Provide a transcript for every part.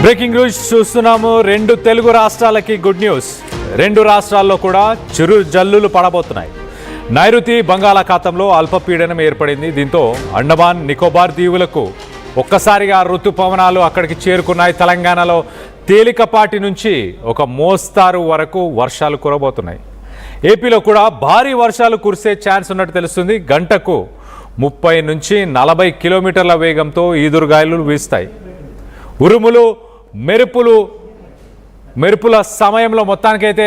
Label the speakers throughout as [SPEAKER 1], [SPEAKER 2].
[SPEAKER 1] Breaking news చూస్తున్నాము. రెండు తెలుగు రాష్ట్రాలకి గుడ్ న్యూస్. రెండు రాష్ట్రాల్లో కూడా చిరు జల్లులు పడబోతున్నాయి. నైరుతి బంగాళాఖాతంలో అల్పపీడనం ఏర్పడింది. దీంతో అండమాన్ నికోబార్ దీవులకు ఒక్కసారిగా ఋతుపవనాలు అక్కడికి చేరుకున్నాయి. తెలంగాణలో తేలికపాటి నుంచి ఒక మోస్తారు వరకు వర్షాలు కురబోతున్నాయి. ఏపీలో కూడా భారీ వర్షాలు కురిసే ఛాన్స్ ఉన్నట్టు తెలుస్తుంది. గంటకు 30 నుంచి 40 కిలోమీటర్ల వేగంతో ఈదురుగాలులు వీస్తాయి. ఉరుములు మెరుపుల సమయంలో మొత్తానికైతే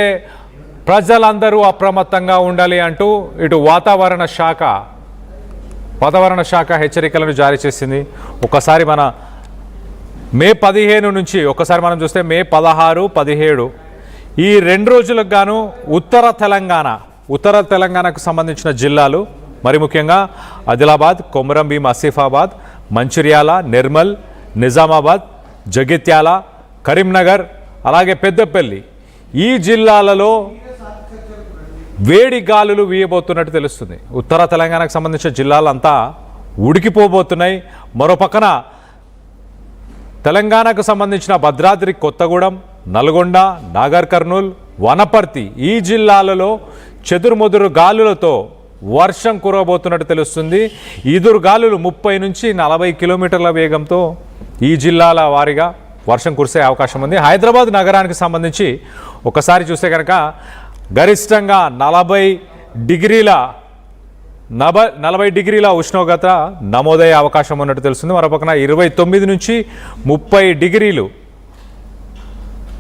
[SPEAKER 1] ప్రజలందరూ అప్రమత్తంగా ఉండాలి అంటూ ఇటు వాతావరణ శాఖ హెచ్చరికలను జారీ చేసింది. ఒకసారి మన మే 15 నుంచి ఒకసారి మనం చూస్తే మే 16, 17 ఈ 2 రోజులకు గాను ఉత్తర తెలంగాణకు సంబంధించిన జిల్లాలు, మరి ముఖ్యంగా ఆదిలాబాద్, కొమరంభీం, ఆసిఫాబాద్, మంచిర్యాల, నిర్మల్, నిజామాబాద్, జగిత్యాల, కరీంనగర్, అలాగే పెద్దపల్లి ఈ జిల్లాలలో వేడి గాలులు వీయబోతున్నట్టు తెలుస్తుంది. ఉత్తర తెలంగాణకు సంబంధించిన జిల్లాలంతా ఉడికిపోబోతున్నాయి. మరో పక్కన తెలంగాణకు సంబంధించిన భద్రాద్రి కొత్తగూడెం, నల్గొండ, నాగర్ కర్నూల్, వనపర్తి ఈ జిల్లాలలో చెదురుమదురు గాలులతో వర్షం కురవబోతున్నట్టు తెలుస్తుంది. ఈదురు గాలులు 30 నుంచి 40 కిలోమీటర్ల వేగంతో ఈ జిల్లాల వారీగా వర్షం కురిసే అవకాశం ఉంది. హైదరాబాద్ నగరానికి సంబంధించి ఒకసారి చూస్తే కనుక గరిష్టంగా 40 డిగ్రీల ఉష్ణోగ్రత నమోదయ్యే అవకాశం ఉన్నట్టు తెలుస్తుంది. మరోపక్కన 29 నుంచి 30 డిగ్రీలు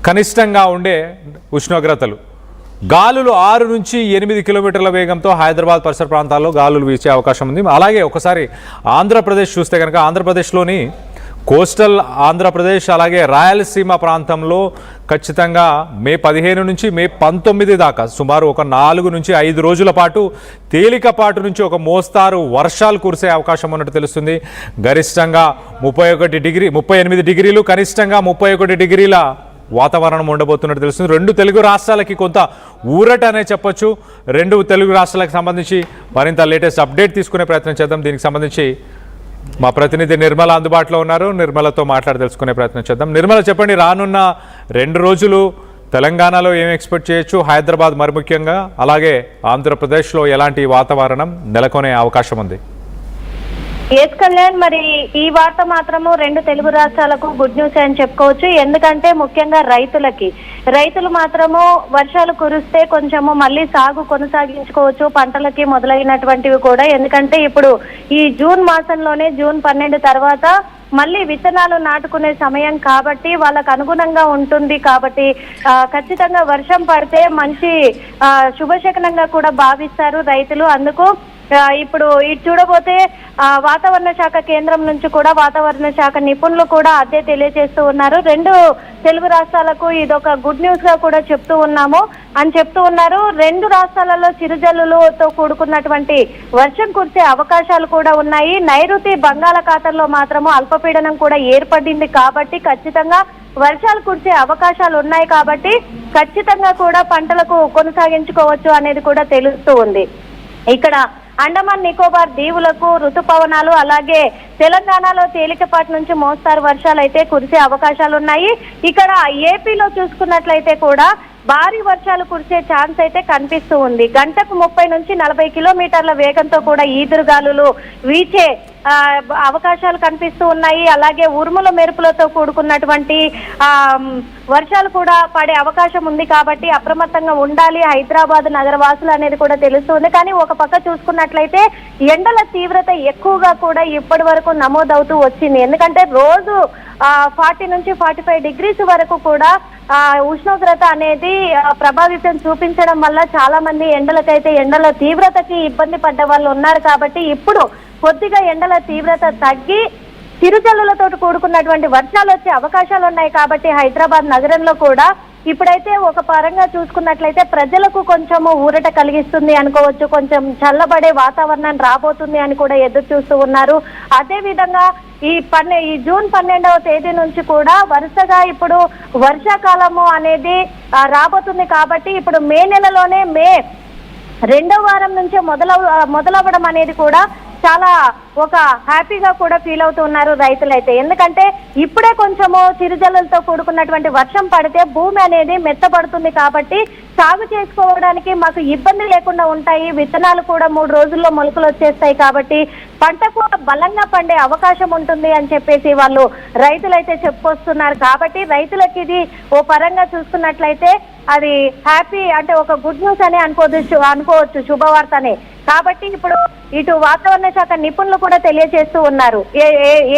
[SPEAKER 1] కనిష్టంగా ఉండే ఉష్ణోగ్రతలు. గాలులు 6 నుంచి 8 కిలోమీటర్ల వేగంతో హైదరాబాద్ పరిసర ప్రాంతాల్లో గాలులు వీచే అవకాశం ఉంది. అలాగే ఒకసారి ఆంధ్రప్రదేశ్ చూస్తే కనుక ఆంధ్రప్రదేశ్లోని కోస్టల్ ఆంధ్రప్రదేశ్ అలాగే రాయలసీమ ప్రాంతంలో ఖచ్చితంగా మే 15 నుంచి మే 19 దాకా సుమారు ఒక 4 నుంచి 5 రోజుల పాటు తేలికపాటు నుంచి ఒక మోస్తారు వర్షాలు కురిసే అవకాశం ఉన్నట్టు తెలుస్తుంది. గరిష్టంగా 38 డిగ్రీలు, కనిష్టంగా 31 డిగ్రీల వాతావరణం ఉండబోతున్నట్టు తెలుస్తుంది. 2 తెలుగు రాష్ట్రాలకి కొంత ఊరట అనే చెప్పొచ్చు. 2 తెలుగు రాష్ట్రాలకు సంబంధించి మరింత లేటెస్ట్ అప్డేట్ తీసుకునే ప్రయత్నం చేద్దాం. దీనికి సంబంధించి మా ప్రతినిధి నిర్మల అందుబాటులో ఉన్నారు. నిర్మలతో మాట్లాడి తెలుసుకునే ప్రయత్నం చేద్దాం. నిర్మల, చెప్పండి, రానున్న 2 రోజులు తెలంగాణలో ఏం ఎక్స్పెక్ట్ చేయొచ్చు? హైదరాబాద్ మరి ముఖ్యంగా అలాగే ఆంధ్రప్రదేశ్లో ఎలాంటి వాతావరణం నెలకొనే అవకాశం ఉంది?
[SPEAKER 2] ఎస్ కళ్యాణ్, మరి ఈ వార్త మాత్రము 2 తెలుగు రాష్ట్రాలకు గుడ్ న్యూస్ అని చెప్పుకోవచ్చు. ఎందుకంటే ముఖ్యంగా రైతులు మాత్రము వర్షాలు కురిస్తే కొంచెము మళ్ళీ సాగు కొనసాగించుకోవచ్చు, పంటలకి మొదలైనటువంటివి కూడా. ఎందుకంటే ఇప్పుడు ఈ జూన్ మాసంలోనే జూన్ 12 తర్వాత మళ్ళీ విత్తనాలు నాటుకునే సమయం కాబట్టి వాళ్ళకు అనుగుణంగా ఉంటుంది. కాబట్టి ఖచ్చితంగా వర్షం పడితే మంచి శుభశకనంగా కూడా భావిస్తారు రైతులు. అందుకు ఇప్పుడు ఇటు చూడబోతే వాతావరణ శాఖ కేంద్రం నుంచి కూడా వాతావరణ శాఖ నిపుణులు కూడా అదే తెలియజేస్తూ ఉన్నారు. 2 తెలుగు రాష్ట్రాలకు ఇదొక గుడ్ న్యూస్ గా కూడా చెప్తూ ఉన్నారు. 2 రాష్ట్రాలలో చిరుజల్లులతో కూడుకున్నటువంటి వర్షం కురిసే అవకాశాలు కూడా ఉన్నాయి. నైరుతి బంగాళాఖాతంలో మాత్రము అల్పపీడనం కూడా ఏర్పడింది కాబట్టి ఖచ్చితంగా వర్షాలు కురిసే అవకాశాలు ఉన్నాయి. కాబట్టి ఖచ్చితంగా కూడా పంటలకు కొనసాగించుకోవచ్చు అనేది కూడా తెలుస్తూ ఉంది. ఇక్కడ అండమాన్ నికోబార్ దీవులకు ఋతుపవనాలు అలాగే తెలంగాణలో తేలికపాటి నుంచి మోస్తారు వర్షాలు అయితే కురిసే అవకాశాలు ఉన్నాయి. ఇక్కడ ఏపీలో చూసుకున్నట్లయితే కూడా భారీ వర్షాలు కురిసే ఛాన్స్ అయితే కనిపిస్తూ ఉంది. గంటకు 30 నుంచి 40 కిలోమీటర్ల వేగంతో కూడా ఈదురుగాలులు వీచే అవకాశాలు కనిపిస్తూ ఉన్నాయి. అలాగే ఉరుముల మెరుపులతో కూడుకున్నటువంటి వర్షాలు కూడా పడే అవకాశం ఉంది. కాబట్టి అప్రమత్తంగా ఉండాలి హైదరాబాద్ నగర వాసులు అనేది కూడా తెలుస్తుంది. కానీ ఒక పక్క చూసుకున్నట్లయితే ఎండల తీవ్రత ఎక్కువగా కూడా ఇప్పటి వరకు నమోదవుతూ వచ్చింది. ఎందుకంటే రోజు 40 నుంచి 45 డిగ్రీస్ వరకు కూడా ఉష్ణోగ్రత అనేది ప్రభావితం చూపించడం వల్ల చాలా మంది ఎండల తీవ్రతకి ఇబ్బంది పడ్డ వాళ్ళు ఉన్నారు. కాబట్టి ఇప్పుడు కొద్దిగా ఎండల తీవ్రత తగ్గి చిరుజల్లులతో కూడుకున్నటువంటి వర్షాలు వచ్చే అవకాశాలు ఉన్నాయి. కాబట్టి హైదరాబాద్ నగరంలో కూడా ఇప్పుడైతే ఒక పరంగా చూసుకున్నట్లయితే ప్రజలకు కొంచెము ఊరట కలిగిస్తుంది అనుకోవచ్చు. కొంచెం చల్లబడే వాతావరణం రాబోతుంది అని కూడా ఎదురు చూస్తూ ఉన్నారు. అదే విధంగా ఈ జూన్ 12వ తేదీ నుంచి కూడా వరుసగా ఇప్పుడు వర్షాకాలము అనేది రాబోతుంది. కాబట్టి ఇప్పుడు మే నెలలోనే మే 2వ వారం నుంచే మొదలవ్వడం అనేది కూడా చాలా ఒక హ్యాపీగా కూడా ఫీల్ అవుతున్నారు రైతులైతే. ఎందుకంటే ఇప్పుడే కొంచెము చిరుజల్లులతో కూడుకున్నటువంటి వర్షం పడితే భూమి అనేది మెత్తబడుతుంది కాబట్టి సాగు చేసుకోవడానికి మాకు ఇబ్బంది లేకుండా ఉంటాయి. విత్తనాలు కూడా 3 రోజుల్లో మొలకలు వచ్చేస్తాయి కాబట్టి పంట కూడా బలంగా పండే అవకాశం ఉంటుంది అని చెప్పేసి వాళ్ళు రైతులైతే చెప్పుకొస్తున్నారు. కాబట్టి రైతులకి ఇది ఓ పరంగా చూసుకున్నట్లయితే అది హ్యాపీ అంటే ఒక గుడ్ న్యూస్ అని అనుకోవచ్చు, శుభవార్త అని. కాబట్టి ఇప్పుడు ఇటు వాతావరణ శాఖ నిపుణులు కూడా తెలియజేస్తూ ఉన్నారు.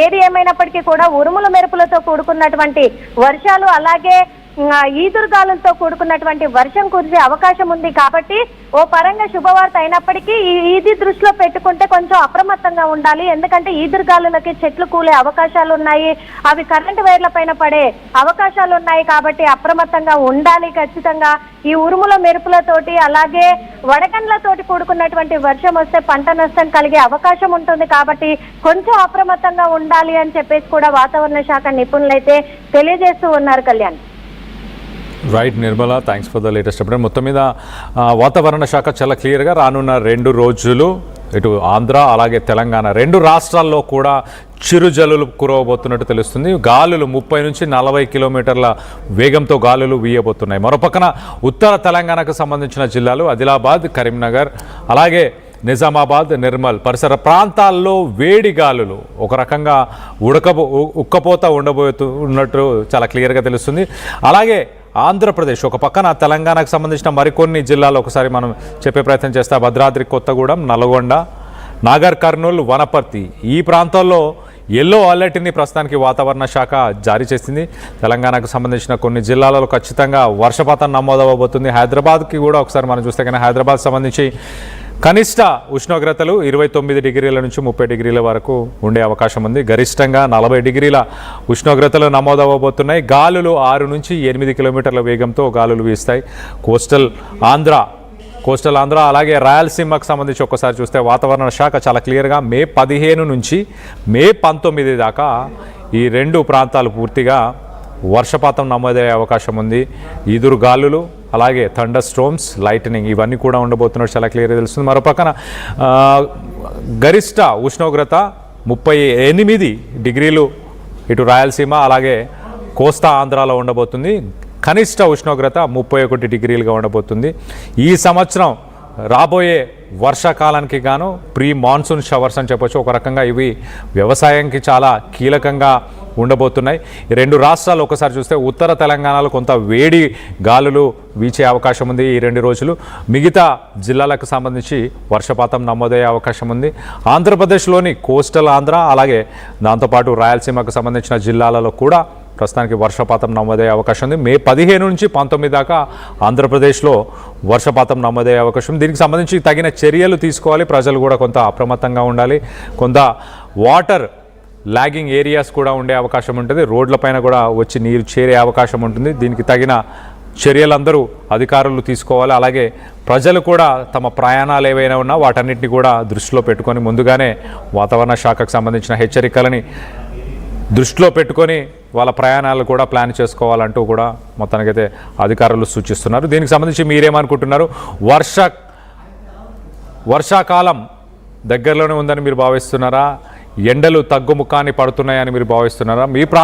[SPEAKER 2] ఏది ఏమైనప్పటికీ కూడా ఉరుముల మెరుపులతో కూడుకున్నటువంటి వర్షాలు అలాగే ఈదురుగాలులతో కూడుకున్నటువంటి వర్షం కురిసే అవకాశం ఉంది. కాబట్టి ఓ పరంగా శుభవార్త అయినప్పటికీ ఇది దృష్టిలో పెట్టుకుంటే కొంచెం అప్రమత్తంగా ఉండాలి. ఎందుకంటే ఈదురుగాలులకి చెట్లు కూలే అవకాశాలు ఉన్నాయి, అవి కరెంటు వైర్ల పైన పడే అవకాశాలు ఉన్నాయి. కాబట్టి అప్రమత్తంగా ఉండాలి ఖచ్చితంగా. ఈ ఉరుముల మెరుపులతోటి అలాగే వడగండ్లతోటి కూడుకున్నటువంటి వర్షం వస్తే పంట నష్టం కలిగే అవకాశం ఉంటుంది. కాబట్టి కొంచెం అప్రమత్తంగా ఉండాలి అని చెప్పేసి కూడా వాతావరణ శాఖ నిపుణులైతే తెలియజేస్తూ ఉన్నారు. Kalyan.
[SPEAKER 1] Right Nirmala, thanks for the latest update. మొత్తం మీద వాతావరణ శాఖ చాలా క్లియర్గా రానున్న 2 రోజులు ఇటు ఆంధ్ర అలాగే తెలంగాణ 2 రాష్ట్రాల్లో కూడా చిరుజల్లులు కురవబోతున్నట్టు తెలుస్తుంది. గాలులు 30 నుంచి 40 కిలోమీటర్ల వేగంతో గాలులు వీయబోతున్నాయి. మరోపక్కన ఉత్తర తెలంగాణకు సంబంధించిన జిల్లాలు ఆదిలాబాద్, కరీంనగర్ అలాగే నిజామాబాద్, నిర్మల్ పరిసర ప్రాంతాల్లో వేడి గాలులు ఒక రకంగా ఉక్కపోత ఉండబోతున్నట్టు చాలా క్లియర్గా తెలుస్తుంది. అలాగే ఆంధ్రప్రదేశ్ ఒక పక్కన తెలంగాణకు సంబంధించిన మరికొన్ని జిల్లాలు ఒకసారి మనం చెప్పే ప్రయత్నం చేస్తా. భద్రాద్రి కొత్తగూడెం, నల్గొండ, నాగర్ కర్నూల్, వనపర్తి ఈ ప్రాంతాల్లో ఎల్లో అలర్ట్ని ప్రస్తుతానికి వాతావరణ శాఖ జారీ చేసింది. తెలంగాణకు సంబంధించిన కొన్ని జిల్లాలలో ఖచ్చితంగా వర్షపాతం నమోదవబోతుంది. హైదరాబాద్కి కూడా ఒకసారి మనం చూస్తే కానీ హైదరాబాద్ సంబంధించి కనిష్ట ఉష్ణోగ్రతలు 29 డిగ్రీల నుంచి 30 డిగ్రీల వరకు ఉండే అవకాశం ఉంది. గరిష్టంగా 40 డిగ్రీల ఉష్ణోగ్రతలు నమోదవబోతున్నాయి. గాలులు 6 నుంచి 8 కిలోమీటర్ల వేగంతో గాలులు వీస్తాయి. కోస్టల్ ఆంధ్ర అలాగే రాయలసీమకు సంబంధించి ఒక్కసారి చూస్తే వాతావరణ శాఖ చాలా క్లియర్గా మే 15 నుంచి మే 19 దాకా ఈ 2 ప్రాంతాలు పూర్తిగా వర్షపాతం నమోదయ్యే అవకాశం ఉంది. ఈదురు గాలులు అలాగే థండర్ స్ట్రోమ్స్, లైటనింగ్ ఇవన్నీ కూడా ఉండబోతున్నట్టు చాలా క్లియర్గా తెలుస్తుంది. మరోపక్కన గరిష్ట ఉష్ణోగ్రత 38 డిగ్రీలు ఇటు రాయలసీమ అలాగే కోస్తా ఆంధ్రాలో ఉండబోతుంది. కనిష్ట ఉష్ణోగ్రత 31 డిగ్రీలుగా ఉండబోతుంది. ఈ సంవత్సరం రాబోయే వర్షాకాలానికి గాను ప్రీ మాన్సూన్ షవర్స్ అని చెప్పొచ్చు. ఒక రకంగా ఇవి వ్యవసాయానికి చాలా కీలకంగా ఉండబోతున్నాయి. ఈ 2 రాష్ట్రాలు ఒకసారి చూస్తే ఉత్తర తెలంగాణలో కొంత వేడి గాలులు వీచే అవకాశం ఉంది ఈ 2 రోజులు. మిగతా జిల్లాలకు సంబంధించి వర్షపాతం నమోదయ్యే అవకాశం ఉంది. ఆంధ్రప్రదేశ్లోని కోస్టల్ ఆంధ్ర అలాగే దాంతోపాటు రాయలసీమకు సంబంధించిన జిల్లాలలో కూడా ప్రస్తుతానికి వర్షపాతం నమోదయ్యే అవకాశం ఉంది. మే 15 నుంచి 19 దాకా ఆంధ్రప్రదేశ్లో వర్షపాతం నమోదయ్యే అవకాశం. దీనికి సంబంధించి తగిన చర్యలు తీసుకోవాలి. ప్రజలు కూడా కొంత అప్రమత్తంగా ఉండాలి. కొంత వాటర్ లాగింగ్ ఏరియాస్ కూడా ఉండే అవకాశం ఉంటుంది. రోడ్లపైన కూడా వచ్చి నీరు చేరే అవకాశం ఉంటుంది. దీనికి తగిన చర్యలందరూ అధికారులు తీసుకోవాలి. అలాగే ప్రజలు కూడా తమ ప్రయాణాలు ఏవైనా ఉన్నా వాటన్నిటిని కూడా దృష్టిలో పెట్టుకొని ముందుగానే వాతావరణ శాఖకు సంబంధించిన హెచ్చరికలని దృష్టిలో పెట్టుకొని వాళ్ళ ప్రయాణాలు కూడా ప్లాన్ చేసుకోవాలంటూ కూడా మొత్తానికైతే అధికారులు సూచిస్తున్నారు. దీనికి సంబంధించి మీరేమనుకుంటున్నారు? వర్షాకాలం దగ్గరలోనే ఉందని మీరు భావిస్తున్నారా? ఎండలు తగ్గుముఖాన్ని పడుతున్నాయని మీరు భావిస్తున్నారా? మీ ప్రాంతం